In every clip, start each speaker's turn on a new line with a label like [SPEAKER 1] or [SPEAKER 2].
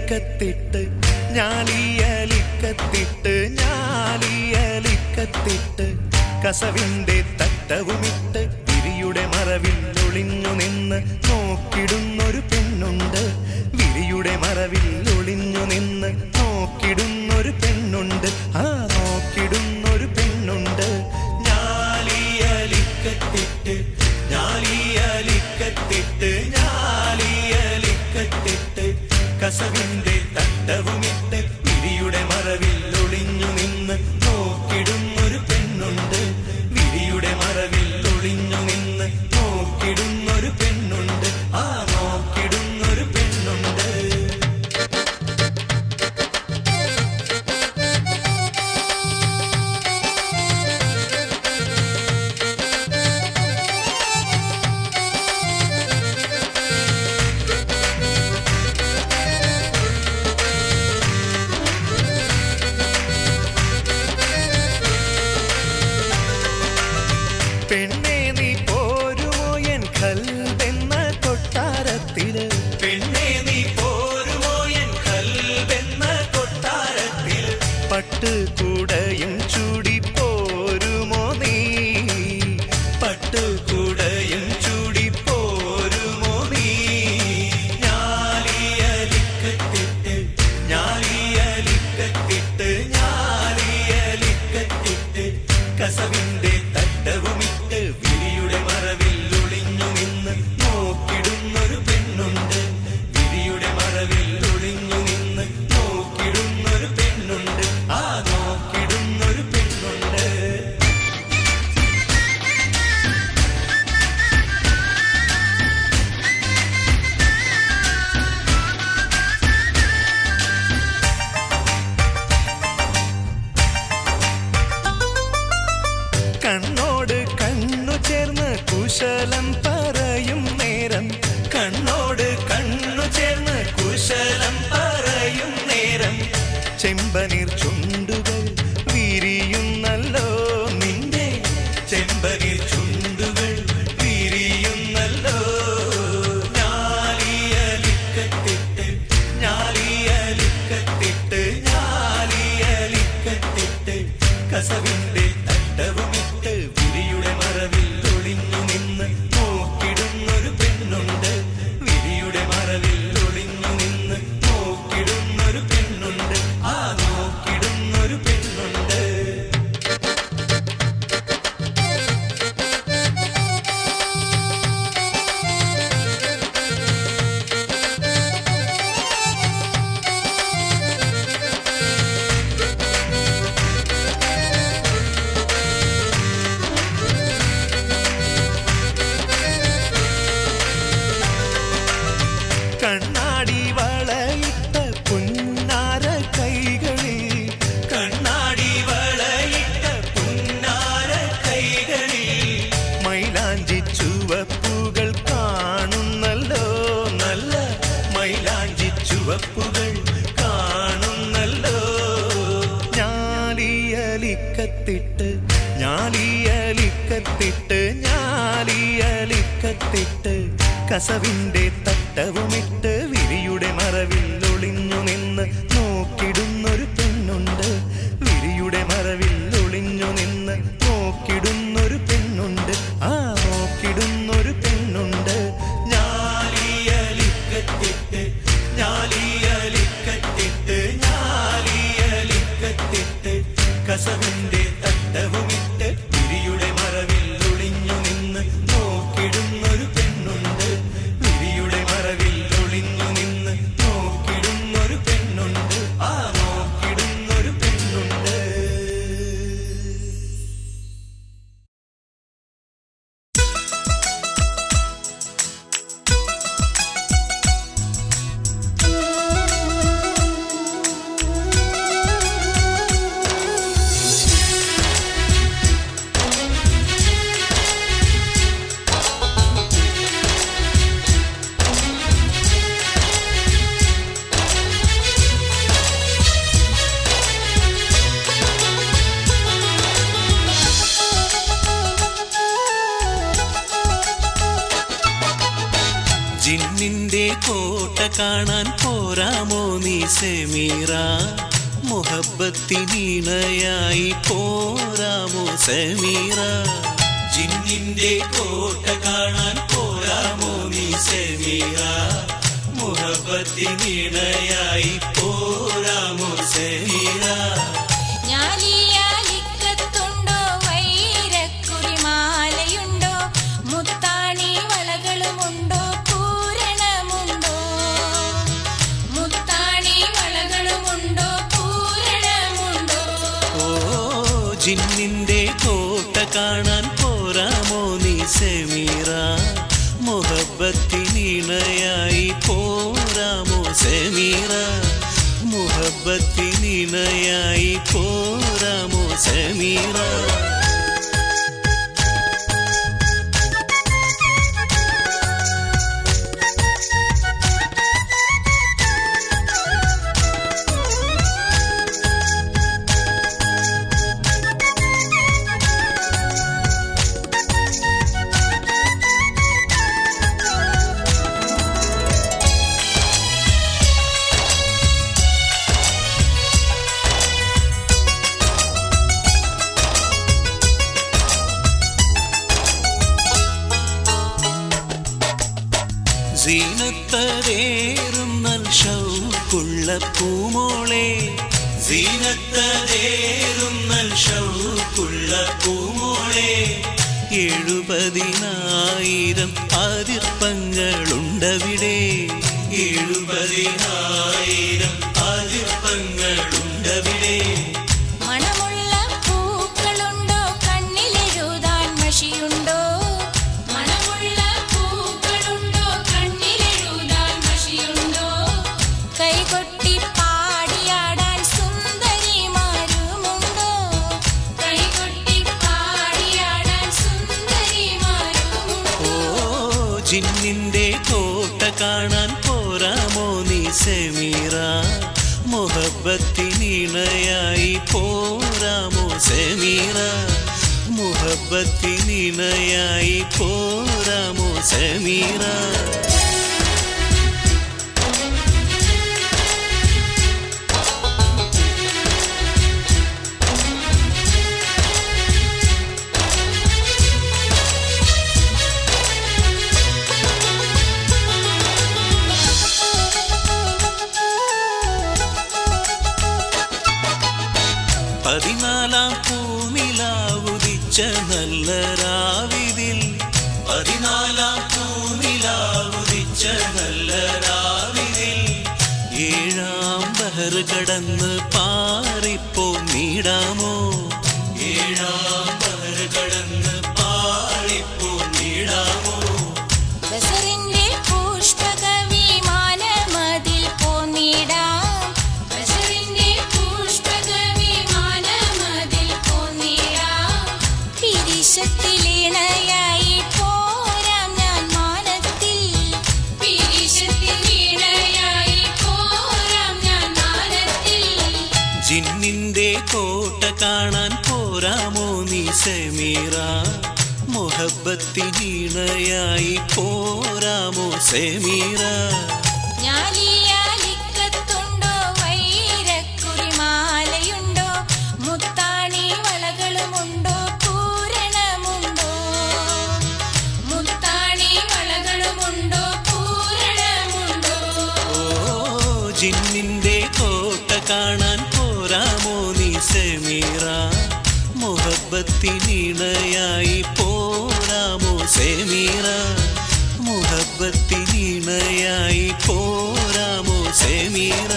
[SPEAKER 1] ഞാലിയലിക്കത്തിട്ട് ഞാലിയലിക്കത്തിട്ട് ഞാലിയലിക്കത്തിട്ട് കസവിന്റെ തട്ടവുമിട്ട് വിരിയുടെ മറവിൽ ഒളിഞ്ഞു നിന്ന് നോക്കിടുന്നൊരു പെണ്ണുണ്ട്. വിരിയുടെ മറവിൽ ഒളിഞ്ഞു നിന്ന് നോക്കിടുന്നൊരു പെണ്ണുണ്ട്. ആ നോക്കിടുന്നൊരു പെണ്ണുണ്ട്. ഞാലിയലിക്കത്തിട്ട് ഞാലിയലിക്കത്തിട്ട് ഞാലിയലിക്കത്തിട്ട് കസവിന്റെ തട്ടവുമിട്ട് വിരിയുടെ മറവിൽ ഒളിഞ്ഞു നിന്ന് നോക്കിടുന്നൊരു പെണ്ണുണ്ട്. വിരിയുടെ മറവിൽ ഒളിഞ്ഞു നിന്ന് നോക്കിടുന്നൊരു പെണ്ണുണ്ട്. ആ നോക്കിടുന്നൊരു പെണ്ണുണ്ട്. പെണ്ണേ നീ പോരുമോ എൻ കൽബെന്ന കൊട്ടാരത്തില്. പെണ്ണേ നീ പോരുമോ എൻ കൽബെന്ന കൊട്ടാരത്തില്. പട്ടുകൂടയും ചൂടി പോരുമോ നീ. പട്ടുകൂടയും ചൂടി പോരുമോ നീ. ഞാലിയലിക്കത്തിട്ട് ഞാലിയലിക്കത്തിട്ട് ഞാലിയലിക്കത്തിട്ട് കസവിന്റെ തട്ടവുമിട്ട് വിരിയുടെ മറവിൽ ഒളിഞ്ഞു നിന്ന് നോക്കിടുന്നൊരു പെണ്ണുണ്ട്. വിരിയുടെ മറവിൽ ഒളിഞ്ഞു നിന്ന് നോക്കിടുന്നൊരു പെണ്ണുണ്ട്. ആ നോക്കിടുന്നൊരു പെണ്ണുണ്ട്. കണ്ണോട് കണ്ണു ചേർന്ന് കുശലം പറയും നേരം. കണ്ണോട് കണ്ണു ചേർന്ന് കുശലം പറയും നേരം. ചെമ്പനീർ ചുണ്ടുകൾ വിരിയുന്നല്ലോ നിന്റെ. ചെമ്പനീർ ചുണ്ടുകൾ വിരിയുന്നല്ലോ. ഞാലിയലിക്കത്തിട്ട് ഞാലിയലിക്കത്തിട്ട് ഞാലിയലിക്കത്തിട്ട് കസവിന്റെ തട്ടവുമിട്ട് വിരിയുടെ മറവിൽ ഒളിഞ്ഞു നിന്ന് നോക്കിടുന്നൊരു പെണ്ണുണ്ട്. വിരിയുടെ മറവിൽ ഒളിഞ്ഞു നിന്ന് നോക്കിടുന്നൊരു പെണ്ണുണ്ട്. ആ നോക്കിടുന്നൊരു പെണ്ണുണ്ട്. കണ്ണാടി വളയിട്ട പുന്നാര കൈകളിൽ. കണ്ണാടി വളയിട്ട പുന്നാര കൈകളിൽ മൈലാഞ്ചി ചുവപ്പുകൾ കാണുന്നല്ലോ. നല്ല മൈലാഞ്ചി ചുവപ്പുകൾ കാണുന്നല്ലോ. ഞാലിയലിക്കത്തിട്ട് ഞാലിയലിക്കത്തിട്ട് ഞാലിയലിക്കത്തിട്ട് കസവിന്റെ തട്ടവുമിട്ട് വിരിയുടെ മറവിൽ ഒളിഞ്ഞു നിന്ന് നോക്കിടുന്നൊരു പെണ്ണുണ്ട്. വിരിയുടെ മറവിൽ ഒളിഞ്ഞു നിന്ന് നോക്കിടുന്നൊരു പെണ്ണുണ്ട്. ആ നോക്കിടുന്നൊരു പെണ്ണുണ്ട്. ഞാലിയലിക്കത്തിട്ട് ഞാലിയലിക്കത്തിട്ട് ഞാലിയലിക്കത്തിട്ട് കസവിന്റെ തട്ടവുമിട്ട് വിരിയുടെ മറവിൽ ഒളിഞ്ഞു നിന്ന് നോക്കിടുന്നൊരു പെണ്ണുണ്ട്. വിരിയുടെ മറവിൽ ഒളിഞ്ഞു നിന്ന് നോക്കിടുന്നൊരു പെണ്ണുണ്ട്. ആ നോക്കിടുന്നൊരു പെണ്ണുണ്ട്. ജിന്നിന്റെ കോട്ട കാണാൻ പോര പോരാമോ നീ സെമീറ മുഹബത്തിനിണയായി പോരാമോ സെമീറ ജിന്നിന്റെ കോട്ട കാണാൻ പോരാമോ നീ സെമീറ മുഹബത്തിനിണയായി പോരാമോ സെമീറ
[SPEAKER 2] ഞാലിയാലിക്കത്തുണ്ടോ വൈരക്കുറിമാലയുണ്ടോ മുത്താണി വളകളുമുണ്ടോ പൂരണമുണ്ടോ മുത്താണി വളകളുമുണ്ടോ പൂരണമുണ്ടോ
[SPEAKER 1] ഓ ജിന്നിന്റെ കോട്ട കാണാൻ പോരാമോ നീ സെമീറ മുഹബത്തിനിണയായി പോരാമോ സെമീറ മുഹബത്തിനിണയായി പോരാമോ സെമീറ സീനത്തതേറും നൽ ഷൗക്കുള്ള പൂമോളെ സീനത്തതേറും നൽ ഷൗക്കുള്ള പൂമോളെ 70,000 അതിർപ്പങ്ങളുണ്ടവിടെ 70,000 അതിർപ്പങ്ങളുണ്ടവിടെ
[SPEAKER 2] മണമുള്ള പൂക്കളുണ്ടോ കണ്ണിലെഴുതാൻ മഷിയുണ്ടോ മണമുള്ള പൂക്കളുണ്ടോ കണ്ണിലെഴുതാൻ മഷിയുണ്ടോ കൈകൊട്ടി പാടിയാടാൻ സുന്ദരിമാരുമുണ്ടോ കൈകൊട്ടി പാടിയാടാൻ സുന്ദരിമാരുമുണ്ടോ
[SPEAKER 1] ഓ ജിന്നിന്റെ കോട്ട കാണാൻ പോരാമോ നീ സെമീറ മുഹബത്തിനിണയായി പോരാമോ സെമീറ മുഹബത്തിനിണയായി പോരാമോ സെമീറ പതിനാലാം പൂനിലാവുദിച്ച നല്ല രാവിതിൽ 14 പൂനിലാവുദിച്ച നല്ല രാവിതിൽ 7 ബഹർ കടന്ന് പാറിപ്പോ നീടാമോ 7 ബഹർ കടന്ന് പാറിപ്പോ നീടാമോ
[SPEAKER 2] ബസറിന്റെ പുഷ്പക വിമാനമതിൽ പോന്നിടാം ബസറിന്റെ പുഷ്പക വിമാനമതിൽ പോന്നിടാം പിരിശത്തിലിണയായി പോരാം ഞാൻ മാനത്തിൽ പിരിശത്തിലിണയായി പോരാം ഞാൻ മാനത്തിൽ
[SPEAKER 1] ജിന്നിന്റെ കോട്ട കാണാൻ പോരാമോ നീ സെമീറ മുഹബത്തിനിണയായി പോരാമോ സെമീറ
[SPEAKER 2] ഞാലിയാലിക്കത്തുണ്ടോ വൈരക്കുറിമാലയുണ്ടോ മുത്താണി വളകളുമുണ്ടോ പൂരണമുണ്ടോ മുത്താണി വളകളുമുണ്ടോ പൂരണമുണ്ടോ
[SPEAKER 1] ഓ ജിന്നിന്റെ കോട്ട കാണാൻ പോരാമോ നീ സെമീറ മുഹബത്തിനിണയായി പോരാമോ സെമീറ മുഹബത്തിനിണയായി പോരാമോ സെമീറ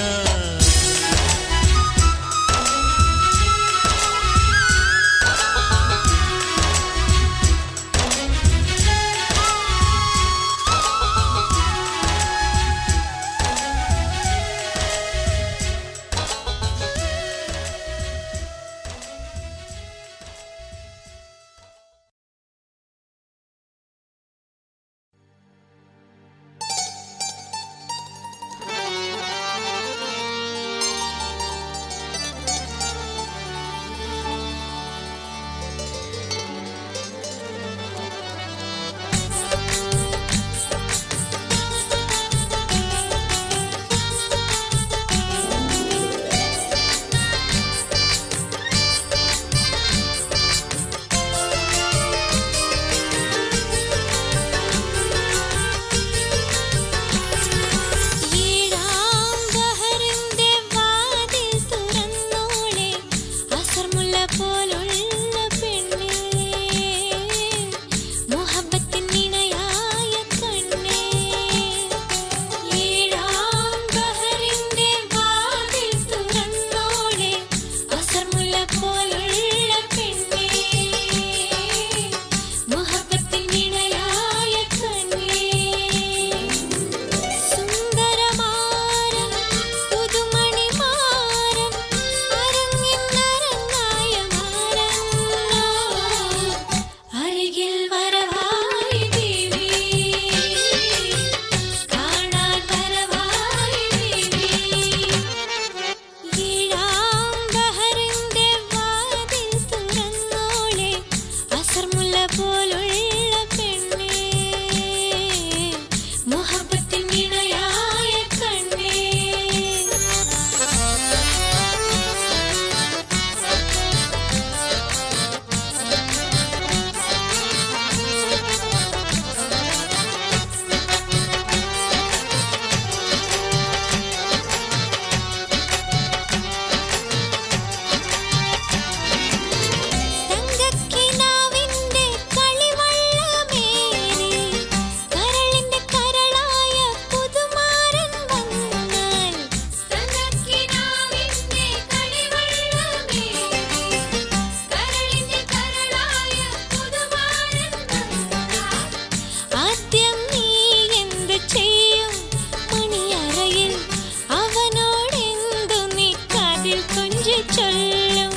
[SPEAKER 2] ചൊല്ലും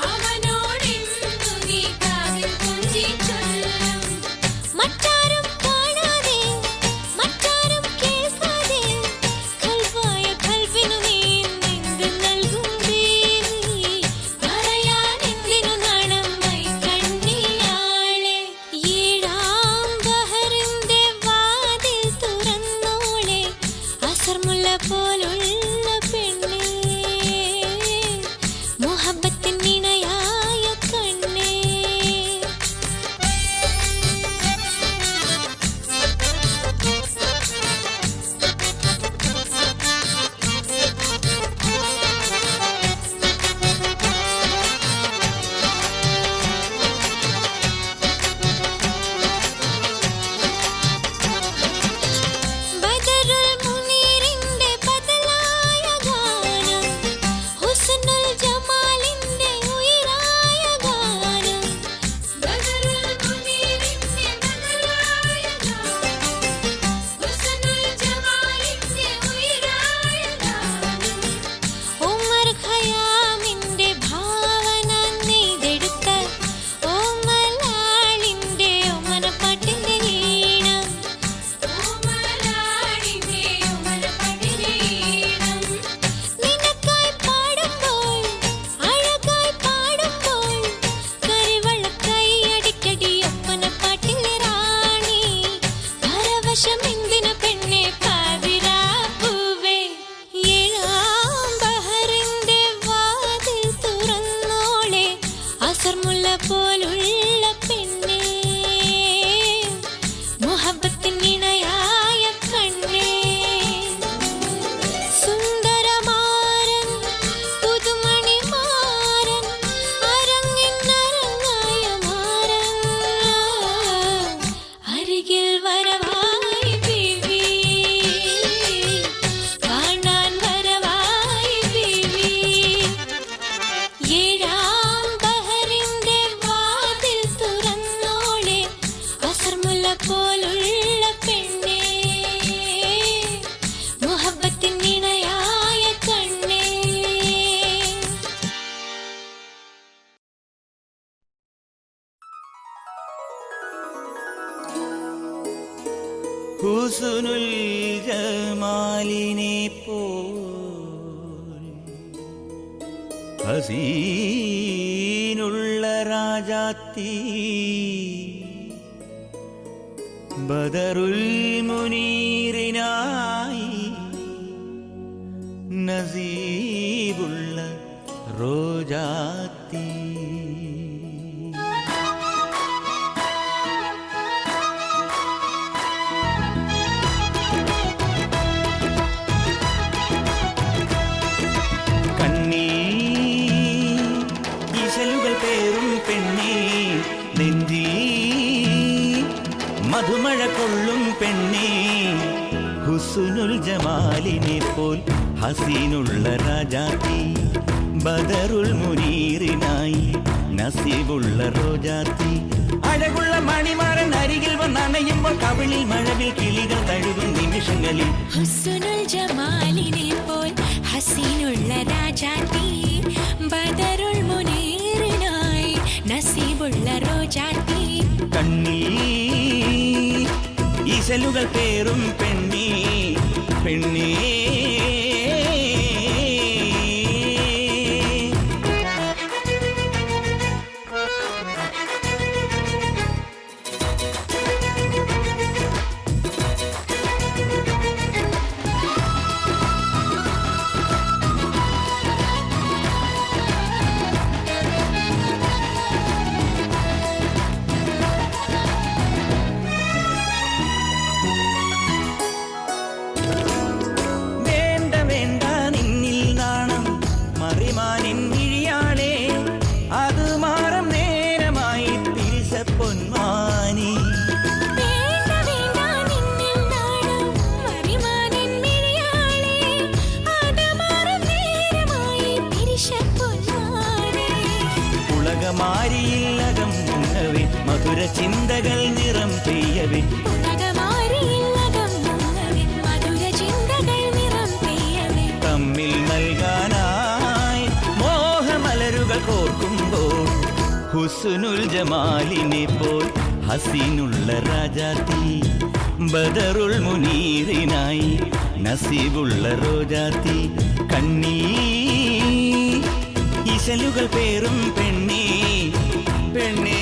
[SPEAKER 2] അവനോടെന്തു നീ കാതിൽ കൊഞ്ചി ചൊല്ലും മറ്റാരും കാണാതെ മറ്റാരും കേൾക്കാതെ കൽവായ കൽവിനു നീ എന്ത് നൽകും ദേവി പറയാൻ എന്തിനു നാണം മൈ കണ്ണിയാളെ ഏഴാം ബഹറിന്റെ വാതിൽ തുറന്നോളെ അസർമുല്ല പോലുള്ള പെണ്ണേ മുഹബത്തിൻ ഇണയായ കണ്ണേ ബദറുൽ മുനീറിന്റെ ബദലായ ഗാനം ഹുസ്നുൽ ജമാലിന്റെ ഉയിരായ ഗാനം ബദറുൽ മുനീറിന്റെ ബദലായ ഗാനം ഹുസ്നുൽ ജമാലിന്റെ ഉയിരായ ഗാനം ഉമർ ഖയാമിന്റെ ഭാവന നെയ്തെടുത്ത ഓമലാളിന്റെ ഒമനപ്പാട്ടിന്റെ ഈണം ഓമലാളിന്റെ ഒമനപ്പാട്ടിന്റെ ഈണം നിനക്കായി പാടുമ്പോൾ അഴകായി പാടുമ്പോൾ കരിവളക്കായി അടിക്കടി ഒപ്പനപ്പാട്ടിലെ റാണി പരവശം എന്തിനു പെണ്ണെ പാതിരാ പൂവേ ഏഴാം ബഹറിന്റെ വാതിൽ തുറന്നോളെ അസർമുല്ല പോലുള്ള പെണ്ണേ മുഹബത്തിൻ ഇണയായ കണ്ണേ സുന്ദരമാരൻ പുതുമണിമാരൻ അരങ്ങിനരങ്ങായ മാരൻ അരികിൽ വരവായി ബീവി കാണാൻ വരവായി ബീവി ഏഴാം ബഹറിന്റെ വാതിൽ തുറന്നോളെ അസർമുല്ല പോലുള്ള പെണ്ണേ മുഹബത്തിൻ ഇണയായ കണ്ണേ
[SPEAKER 1] ഹുസ്നുൽ ജമാലിനെ പോൽ ഹസീനുള്ള രാജാത്തി ബദറുൽ മുനീറിനായി നസീബുള്ള റോജാത്തി ഇശലുകൾ പേറും പെണ്ണേ നെഞ്ചി മധുമഴ കൊള്ളും പെണ്ണേ ഹുസ്നുൽ ജമാലിനെ പോൽ ഹസീനുള്ള രാജാത്തി ബദറുൽ മുനീറിനായി നസീബുള്ള റോജാത്തി അഴകുള്ള മണിമാരൻ അരികിൽ വന്നണയുമ്പോൾ കവിളിൽ മഴവിൽ കിളികൾ തഴുകും നിമിഷങ്ങളിൽ
[SPEAKER 2] ഹുസ്നുൽ ജമാലിനെ പോൽ ഹസീനുള്ള രാജാത്തി ബദറുൽ മുനീറിനായി നസീബുള്ള റോജാത്തി
[SPEAKER 1] കണ്ണിൽ ഈശലുകൾ പേറും പെണ്ണേ പെണ്ണേ മാരിയില്ലകം മുങ്ങവേ മധുര ചിന്തകൾ നിറം പെയ്യവേ തമ്മിൽ നൽകാനായി മോഹമ ഇശലുകൾ കോർക്കുമ്പോൾ ഹുസ്നുൽ ജമാലിനെ പോൽ ഹസീനുള്ള രാജാത്തി ബദറുൽ മുനീറിനായി നസീബുള്ള റോജാത്തി കണ്ണീ ഇശലുകൾ പേറും പെണ്ണേ പെണ്ണേ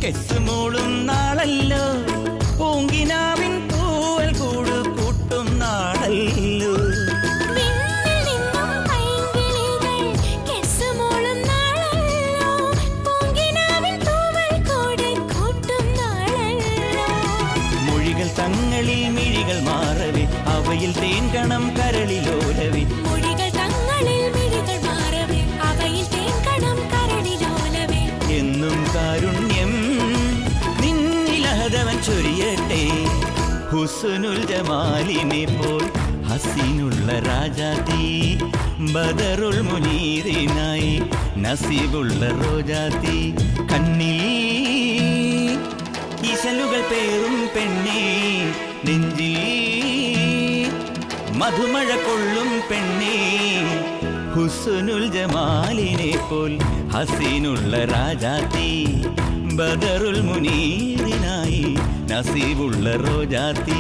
[SPEAKER 1] കെസ്സുമോളും നാളല്ലോ പൂങ്കിനാവിൻ പൂവൽ കൂട് കൂട്ടും നാളല്ലോ മൊഴികൾ തങ്ങളിൽ മിഴികൾ മാറവേ അവയിൽ തേൻകണം കരളിലോലവേ
[SPEAKER 2] മൊഴികൾ തങ്ങളിൽ മിഴികൾ മാറവേ അവയിൽ തേൻകണം കരളിലോലവേ
[SPEAKER 1] എന്നും കാരുണ്യം നിന്നിലഹതവൻ ചൊരിയട്ടെ ഹുസ്നുൽ ജമാലിനെ പോൽ ഹസീനുള്ള രാജാത്തി ബദറുൽ മുനീറിനായി നസീബുള്ള റോജാത്തി കണ്ണീ ഇശലുകൾ പേറും പെണ്ണേ നെഞ്ചിൽ മധുമഴ കൊള്ളും പെണ്ണേ ഹുസ്നുൽ ജമാലിനെ പോൽ ഹസീനുള്ള രാജാത്തി ബദറുൽ മുനീറിനായി നസീബുള്ള റോജാത്തി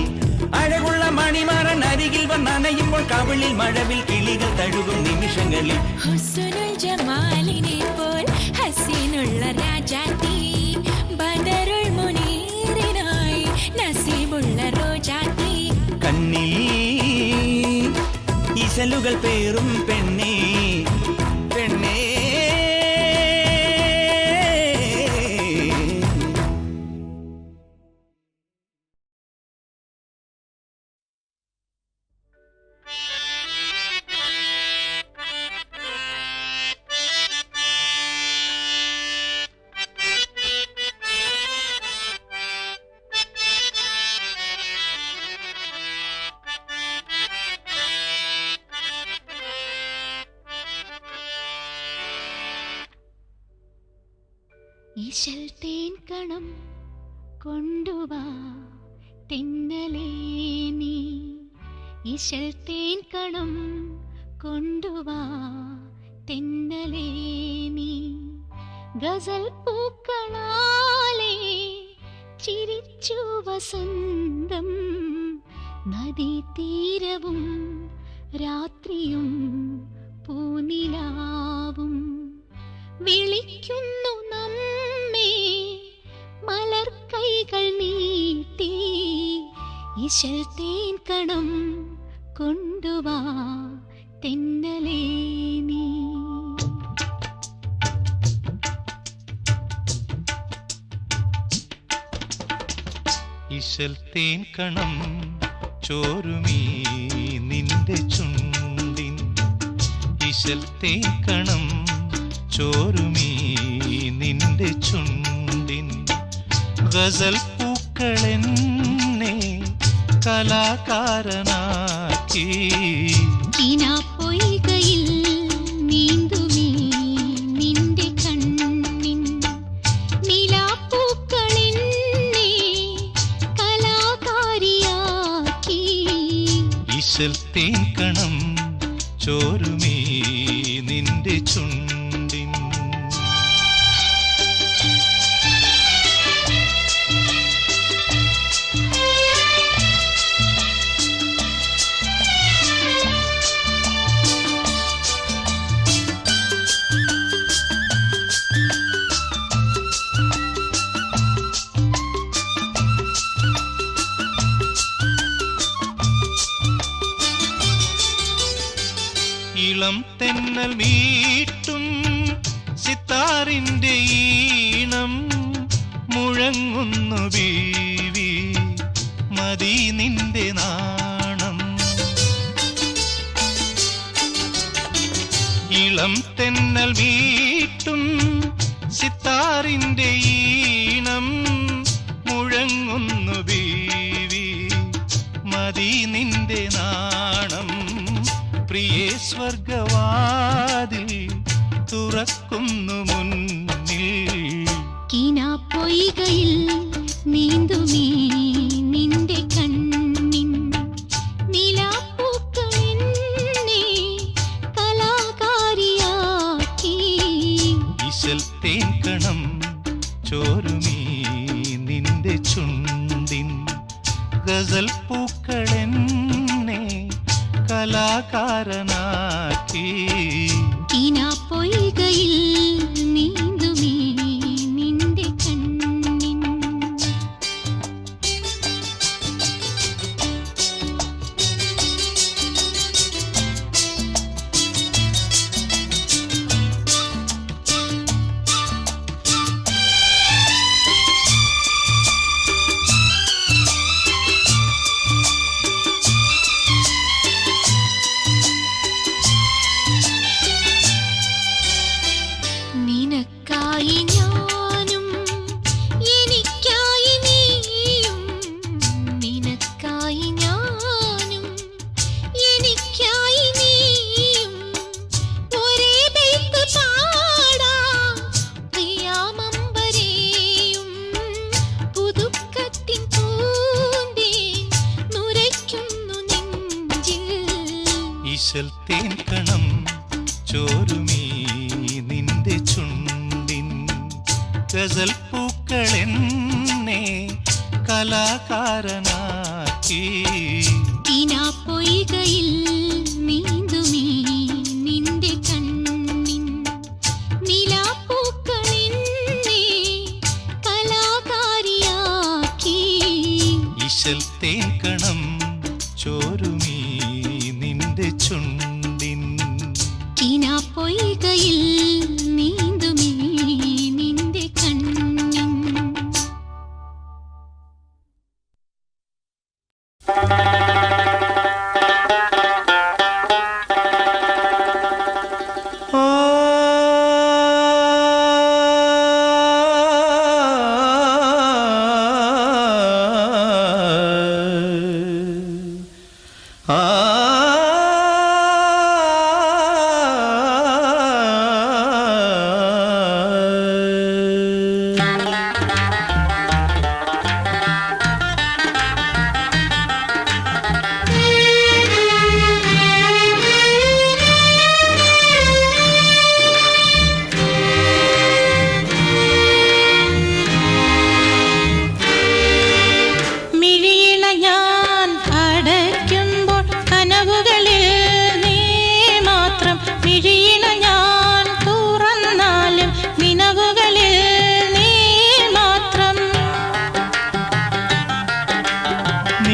[SPEAKER 1] അഴകുള്ള മണിമാറൻ അരികിൽ വന്നണയുമ്പോൾ കവിളിൽ മഴവിൽ കിളികൾ തഴുകും നിമിഷങ്ങളിൽ
[SPEAKER 2] ഹുസ്നുൽ ജമാലിനെ പോൽ ഹസീനുള്ള രാജാത്തി ബദറുൽ മുനീറിനായി നസീബുള്ള റോജാത്തി
[SPEAKER 1] കണ്ണിൽ ഇശലുകൾ പേറും പെണ്ണേ പെണ്ണേ
[SPEAKER 2] ഇശൽ തേൻ കണം കൊണ്ടുവാ തെന്നലേ നീ ഇശൽ തേൻ കണം കൊണ്ടുവാ തെന്നലേ നീ ഗസൽ പൂക്കളാലേ ചിരിച്ചു വസന്തം നദീതീരവും രാത്രിയും പൂനിലാവും വിളിക്കുന്നു നമ്മെ മലർക്കൈകൾ നീട്ടി ഇശൽ തേൻ കണം കൊണ്ടുവാ തെന്നലേ നീ
[SPEAKER 3] ഇശൽ തേൻ കണം ചോരുമീ നിന്റെ ചുണ്ടിൻ ഇശൽ തേൻ കണം ചോരുമീ നിന്റെ ചുണ്ടിൻ ഗസൽ പൂക്കളെന്നെ കലാകാരനാക്കി
[SPEAKER 2] പൊയ്കയിൽ നീന്തുമീ നിന്റെ കണ്ണിൻ നിലാപ്പൂക്കളെന്നെ കലാകാരിയാക്കി
[SPEAKER 3] ഇശൽ തേൻ കണം ചോരുമീ നിന്റെ ചുണ്ടിൻ ഇളം തെന്നൽ മീട്ടും സിത്താറിന്റെ ഈണം മുഴങ്ങുന്നു ബീവി മതി നിന്റെ നാണം ഇളം തെന്നൽ മീട്ടും സിത്താറിന്റെ ഈണം മുഴങ്ങുന്നു ബീവി. മതി നിന്റെ നാണം പ്രിയേ, സ്വർഗവാതിൽ തുറക്കുന്നു മുന്നിൽ.
[SPEAKER 2] കിനാപ്പൊയ്കയിൽ നീന്തുമീ നിന്റെ കണ്ണിൻ നിലാപ്പൂക്കളെന്നെ കലാകാരിയാക്കി.
[SPEAKER 3] ഇശൽ തേൻകണം ചോരുമീ നിന്റെ ചുണ്ടിൻ ഗസൽ പൂക്കളെന്നെ കലാകാരനാക്കി.
[SPEAKER 2] കിനാപ്പൊയ്കയിൽ നീന്തുമീ നിന്റെ കണ്ണിൻ. നിനക്കായി ഞാനും എനിക്കായി നീയും, നിനക്കായി ഞാനും എനിക്കായി നീയും ഒരേ ബൈത്ത് പാടാം. പ്രിയാമമ്പരേയും പുതുക്കത്തിൻ പൂന്തേൻ നുരയ്ക്കുന്നു നെഞ്ചിൽ.
[SPEAKER 3] ഇശൽ തേൻകണം ചോരുമീ നിന്റെ ചുണ്ടിൻ ഗസൽ പൂക്കളെന്നെ കലാകാരനാക്കി.
[SPEAKER 2] കിനാപ്പൊയ്കയിൽ നീന്തുമീ നിന്റെ കണ്ണിൻ നിലാപ്പൂക്കളെന്നെ കലാകാരിയാക്കി.
[SPEAKER 3] ഇശൽ തേൻകണം ചോരുമീ നിന്റെ ചുണ്ടിൻ.
[SPEAKER 2] കിനാപ്പൊയ്കയിൽ നീന്തുമീ നിന്റെ കണ്ണിൻ.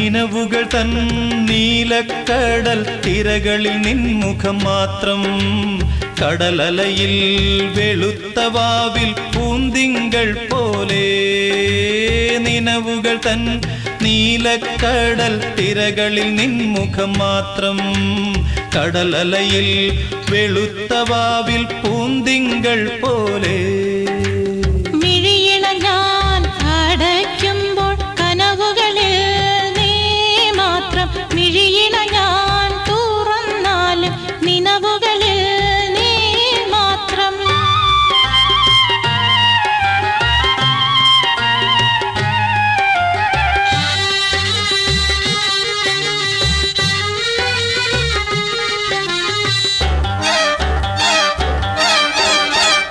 [SPEAKER 3] നിനവുകൾ തൻ നീലക്കടൽ തിരകളിൽ നിൻമുഖം മാത്രം. കടലലയിൽ വെളുത്ത വാവിൽ പൂന്തിങ്കൾ പോലെ. നിനവുകൾ തൻ നീലക്കടൽ തിരകളിൽ നിൻമുഖം മാത്രം. കടലലയിൽ വെളുത്ത വാവിൽ പൂന്തിങ്കൾ പോലെ.
[SPEAKER 2] മിഴിയിണ ഞാൻ തുറന്നാലും നിനവുകളിൽ നീ മാത്രം.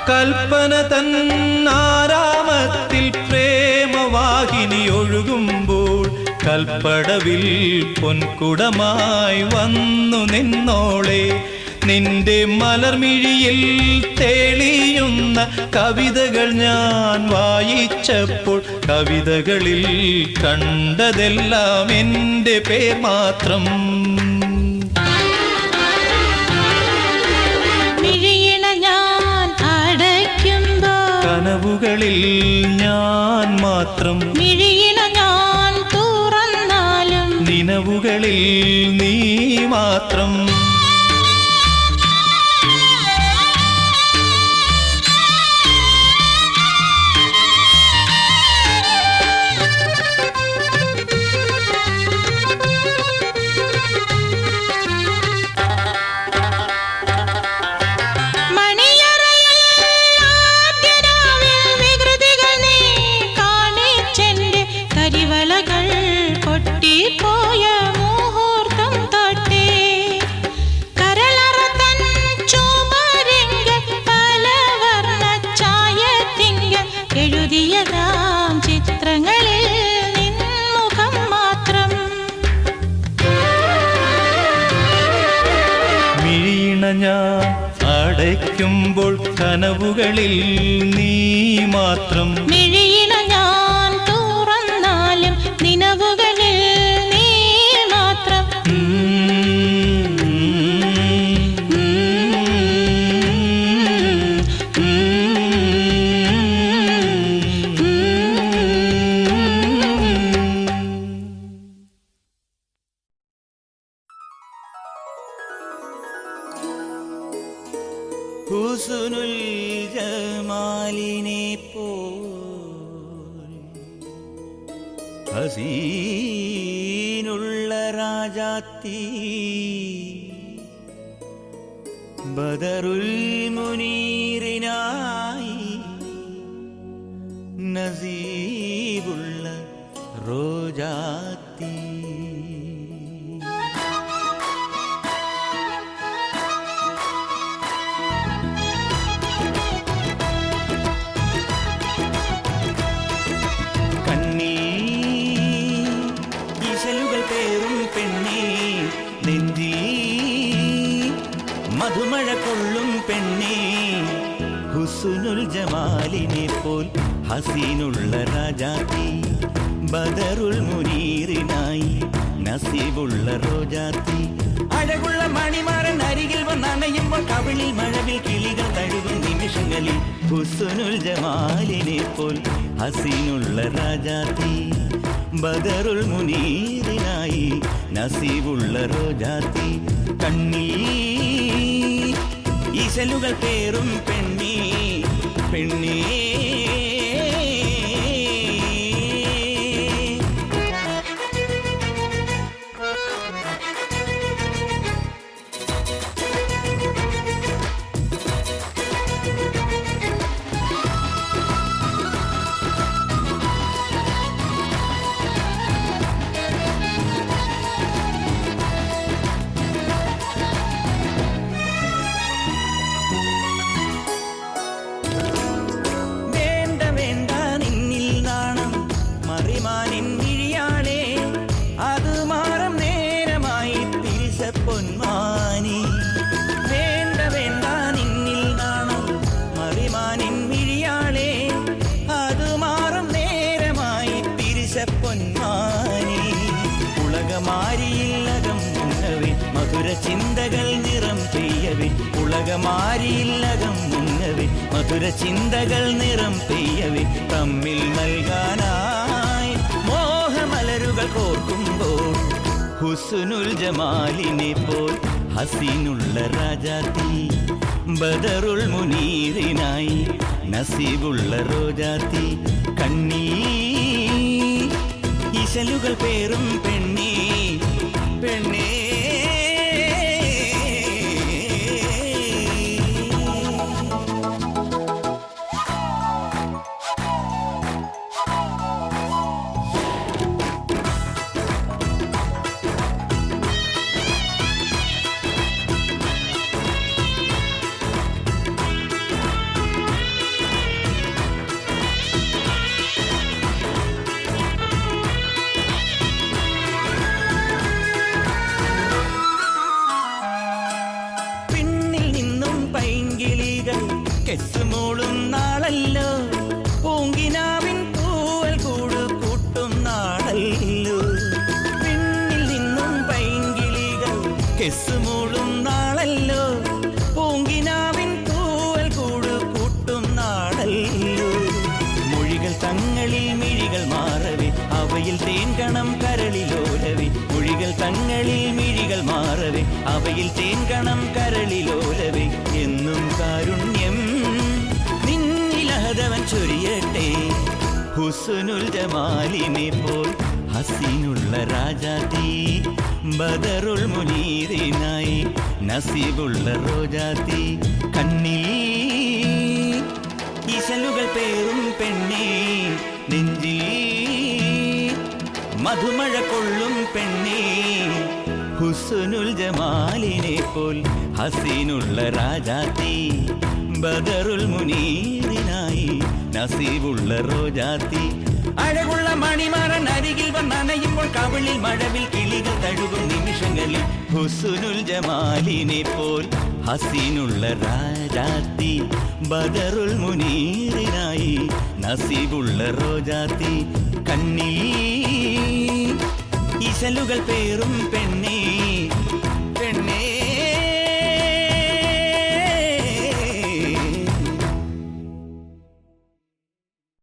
[SPEAKER 3] കൽപ്പന തൻ ആരാമത്തിൽ പ്രേമവാഹിനി ഒഴുകുമ്പോൾ കൽപ്പടവിൽ പൊൻകുടമായി വന്നു നിന്നോളെ. നിന്റെ മലർമിഴിയിൽ തെളിയുന്ന കവിതകൾ ഞാൻ വായിച്ചപ്പോൾ കവിതകളിൽ കണ്ടതെല്ലാം എൻ്റെ പേർ മാത്രം. കനവുകളിൽ ഞാൻ മാത്രം.
[SPEAKER 2] മിഴിയിണ ഞാൻ തുറന്നാലും
[SPEAKER 3] നിനവുകളിൽ നീ മാത്രം. ഞാൻ അടയ്ക്കുമ്പോൾ കനവുകളിൽ നീ മാത്രം.
[SPEAKER 2] മിഴിയിണ ഞാൻ തുറന്നാലും നിലവുകളിൽ നീ മാത്രം.
[SPEAKER 1] ഹുസ്നുൽ ജമാലിനെ പോൽ ഹസീനുള്ള രാജാത്തി ബദറുൽ മുനീറിനായി നസീബുള്ള റോജാത്തി. മധുമഴ കൊള്ളും പെണ്ണേ ഹുസ്നുൽ ജമാലിനെ പോൽ ഹസീനുള്ള രാജാത്തി ബദറുൽ മുനീറിനായി നസീബുള്ള റോജാത്തി. അഴകുള്ള മണിമാരൻ അരികിൽ വന്നണയുമ്പോൾ കവിളിൽ മഴവിൽ കിളികൾ തഴുകും നിമിഷങ്ങളിൽ ഹുസ്നുൽ ജമാലിനെ പോൽ ഹസീനുള്ള രാജാത്തി ബദറുൽ മുനീറിനായി നസീബുള്ള റോജാത്തി. കണ്ണിൽ ഈശലുകൾ പേറും പെണ്ണേ പെണ്ണേ. ഉലകമാരിയില്ലകം മുന്നവേ മധുര ചിന്തകൾ നിറം പെയ്യവേ. ഉലകമാരിയില്ലകം മുന്നവേ മധുര ചിന്തകൾ നിറം പെയ്യവേ. തമ്മിൽ നൽകാനായി മോഹമലരുകൾ കോർക്കുമ്പോൾ ഹുസ്നുൽ ജമാലിനെ പോൽ ഹസീനുള്ള രാജാത്തി ബദറുൽ മുനീറിനായി നസീബുള്ള റോജാത്തി. കണ്ണീർ ഈശലുകൾ പേറും പെണ്ണേ പെണ്ണേ. കെസ്സുമോളും നാളല്ലോ പൂങ്കിനാവിൻ പൂവൽ കൂട് കൂട്ടും നാളല്ലോ. പിന്നിൽ നിന്നും പൈങ്കിളികൾ കെസ്സുമോളും നാളല്ലോ പൂങ്കിനാവിൻ പൂവൽ കൂട് കൂട്ടും നാളല്ലോ. മൊഴികൾ തങ്ങളിൽ മിഴികൾ മാറവേ അവയിൽ തേൻകണം കരളിലോലവേ. മൊഴികൾ തങ്ങളിൽ മിഴികൾ മാറവേ അവയിൽ തേൻകണം കരളിലോലവേ. എന്നും കാരുണ്യം നിന്നിലഹതവൻ ചൊരിയട്ടെ ഹുസ്നുൽ ജമാലിനെ പോൽ ഹസീനുള്ള രാജാത്തി ബദറുൽ മുനീറിനായി നസീബുള്ള റോജാത്തി. കണ്ണിൽ ഈശലുകൾ പേറും പെണ്ണേ നെഞ്ചിൽ മധുമഴ കൊള്ളും പെണ്ണേ ഹുസ്നുൽ ജമാലിനെ പോൽ ഹസീനുള്ള രാജാത്തി ബദറുൽ മുനീറിനായി നസീബുള്ള റോജാത്തി. അഴകുള്ള മണിമാരൻ അരികിൽ വന്നണയുമ്പോൾ കവിളിൽ മഴവിൽ കിളികൾ തഴുകും നിമിഷങ്ങളിൽ ഹുസ്നുൽ ജമാലിനെ പോൽ ഹസീനുള്ള രാജാത്തി ബദറുൽ മുനീറിനായി നസീബുള്ള റോജാത്തി കണ്ണീ ഇശലുകൾ പേറും പെണ്ണേ